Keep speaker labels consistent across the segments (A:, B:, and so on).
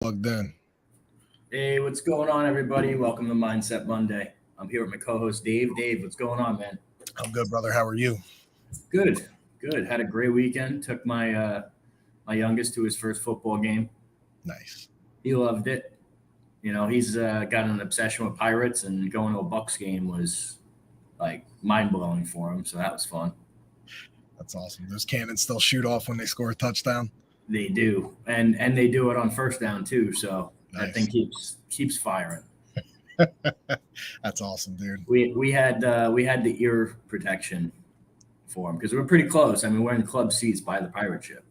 A: Plugged in.
B: Hey, what's going on, everybody? Welcome to Mindset Monday. I'm here with my co-host Dave. Dave, what's going on, man?
A: I'm good, brother. How are you?
B: Good, good. Had a great weekend. Took my youngest to his first football game.
A: Nice.
B: He loved it. You know, he's got an obsession with Pirates, and going to a Bucks game was like mind blowing for him. So that was fun.
A: That's awesome. Those cannons still shoot off when they score a touchdown.
B: They do, and they do it on first down too. So that thing
A: Nice.
B: keeps firing.
A: That's awesome, dude.
B: We had the ear protection for him because we're pretty close. I mean, we're in club seats by the pirate ship,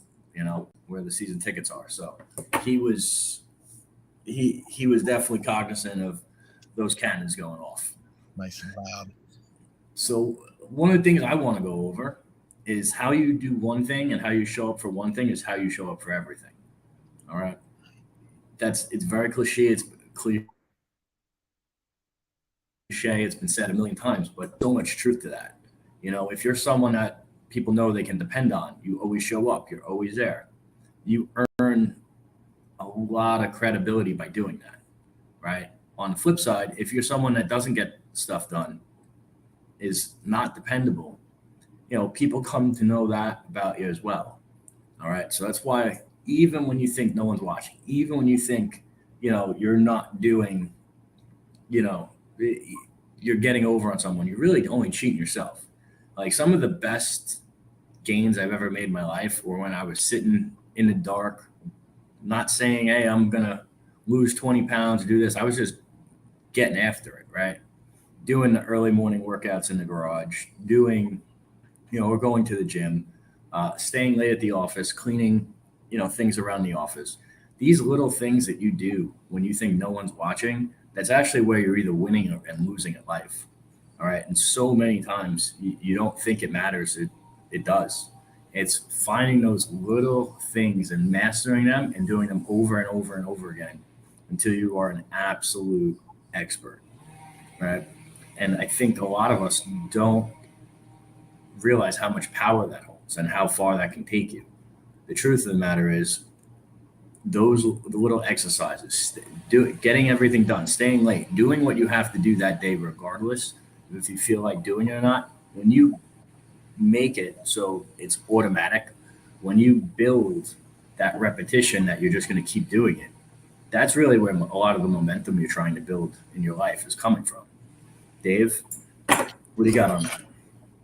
B: where the season tickets are. So he was he was definitely cognizant of those cannons going off.
A: Nice and loud.
B: So one of the things I want to go over is how you do one thing and how you show up for one thing is how you show up for everything. All right. It's very cliche. It's cliche. It's been said a million times, but so much truth to that. If you're someone that people know they can depend on, you always show up, you're always there. You earn a lot of credibility by doing that, right? On the flip side, if you're someone that doesn't get stuff done, is not dependable, people come to know that about you as well. All right. So that's why even when you think no one's watching, even when you think, you're not doing, you know, you're getting over on someone, you're really only cheating yourself. Like some of the best gains I've ever made in my life were when I was sitting in the dark, not saying, hey, I'm going to lose 20 pounds or do this. I was just getting after it, right? Doing the early morning workouts in the garage, or going to the gym, staying late at the office, cleaning, things around the office. These little things that you do when you think no one's watching, that's actually where you're either winning and losing at life. All right. And so many times you don't think it matters. It does. It's finding those little things and mastering them and doing them over and over and over again until you are an absolute expert. Right. And I think a lot of us don't realize how much power that holds and how far that can take you. The truth of the matter is the little exercises, getting everything done, staying late, doing what you have to do that day, regardless of if you feel like doing it or not. When you make it so it's automatic, when you build that repetition that you're just going to keep doing it, that's really where a lot of the momentum you're trying to build in your life is coming from. Dave, what do you got on that?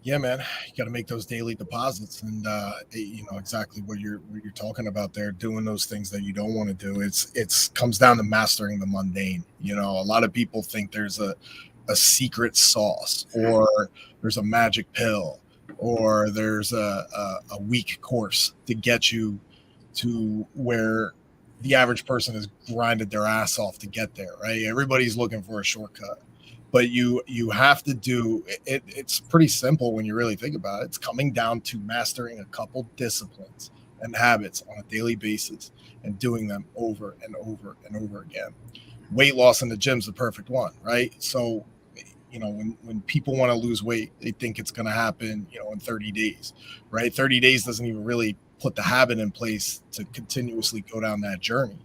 A: Yeah, man, you got to make those daily deposits, and exactly what you're talking about there. Doing those things that you don't want to do. It's comes down to mastering the mundane. A lot of people think there's a secret sauce, or there's a magic pill, or there's a weak course to get you to where the average person has grinded their ass off to get there. Right? Everybody's looking for a shortcut. But you have to do it. It's pretty simple when you really think about it. It's coming down to mastering a couple disciplines and habits on a daily basis and doing them over and over and over again. Weight loss in the gym's the perfect one, right? So, when people want to lose weight, they think it's going to happen, in 30 days, right? 30 days doesn't even really put the habit in place to continuously go down that journey.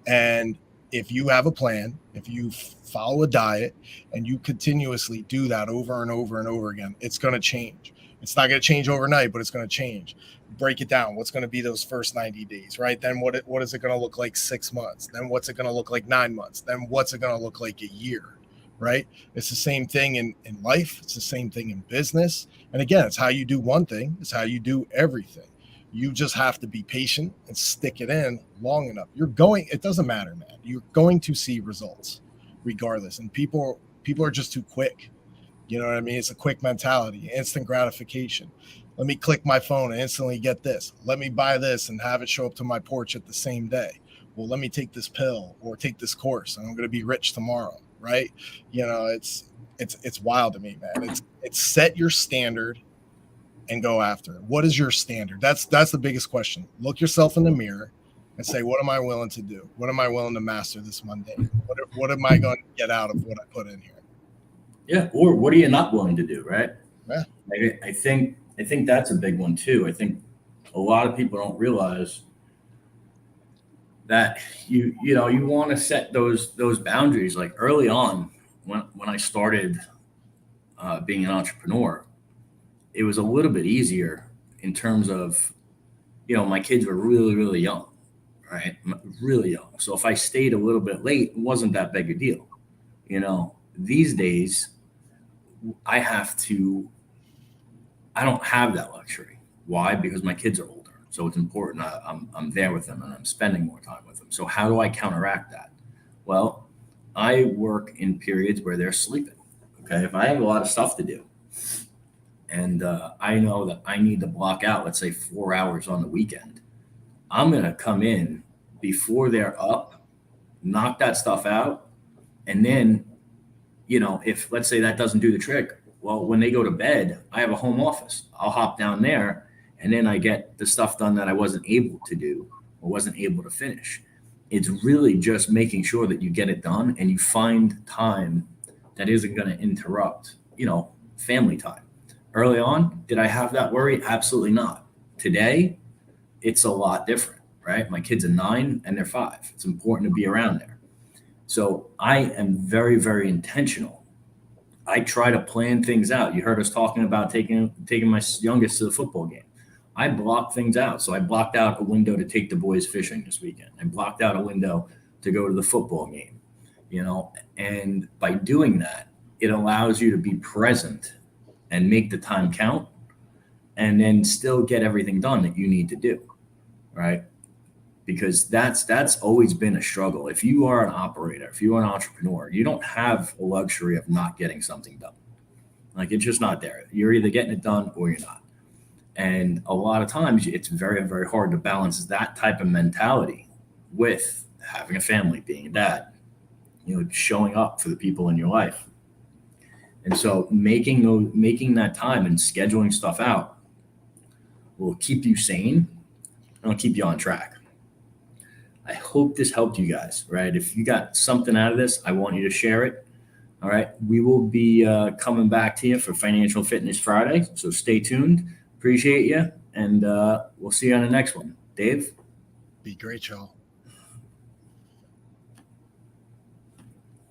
A: And if you have a plan, if you follow a diet and you continuously do that over and over and over again, it's going to change. It's not going to change overnight, but it's going to change. Break it down. What's going to be those first 90 days, right? Then what is it going to look like 6 months? Then what's it going to look like 9 months? Then what's it going to look like a year, right? It's the same thing in life. It's the same thing in business. And again, it's how you do one thing. It's how you do everything. You just have to be patient and stick it in long enough. It doesn't matter, man. You're going to see results regardless. And people are just too quick. You know what I mean? It's a quick mentality, instant gratification. Let me click my phone and instantly get this. Let me buy this and have it show up to my porch at the same day. Well, let me take this pill or take this course and I'm going to be rich tomorrow, right? It's wild to me, man. It's set your standard and go after it. What is your standard? That's the biggest question. Look yourself in the mirror and say, what am I willing to do? What am I willing to master this mundane? What am I going to get out of what I put in here?
B: Yeah. Or what are you not willing to do? Right.
A: Yeah.
B: I think that's a big one too. I think a lot of people don't realize that you want to set those boundaries. Like early on, when I started being an entrepreneur, it was a little bit easier in terms of, my kids were really, really young, right? Really young. So if I stayed a little bit late, it wasn't that big a deal. These days I don't have that luxury. Why? Because my kids are older. So it's important. I'm there with them and I'm spending more time with them. So how do I counteract that? Well, I work in periods where they're sleeping. Okay. If I have a lot of stuff to do and I know that I need to block out, let's say 4 hours on the weekend, I'm going to come in before they're up, knock that stuff out. And then, if let's say that doesn't do the trick, well, when they go to bed, I have a home office. I'll hop down there and then I get the stuff done that I wasn't able to do or wasn't able to finish. It's really just making sure that you get it done and you find time that isn't going to interrupt, family time. Early on, did I have that worry? Absolutely not. Today, it's a lot different, right? My kids are 9 and they're 5. It's important to be around there. So I am very, very intentional. I try to plan things out. You heard us talking about taking my youngest to the football game. I block things out. So I blocked out a window to take the boys fishing this weekend. I blocked out a window to go to the football game, and by doing that, it allows you to be present and make the time count and then still get everything done that you need to do, right? Because that's always been a struggle. If you are an operator, if you are an entrepreneur, you don't have a luxury of not getting something done. Like, it's just not there. You're either getting it done or you're not. And a lot of times it's very, very hard to balance that type of mentality with having a family, being a dad, showing up for the people in your life. And so making that time and scheduling stuff out will keep you sane and will keep you on track. I hope this helped you guys, right? If you got something out of this, I want you to share it. All right. We will be coming back to you for Financial Fitness Friday. So stay tuned. Appreciate you. And we'll see you on the next one. Dave?
A: Be great, y'all.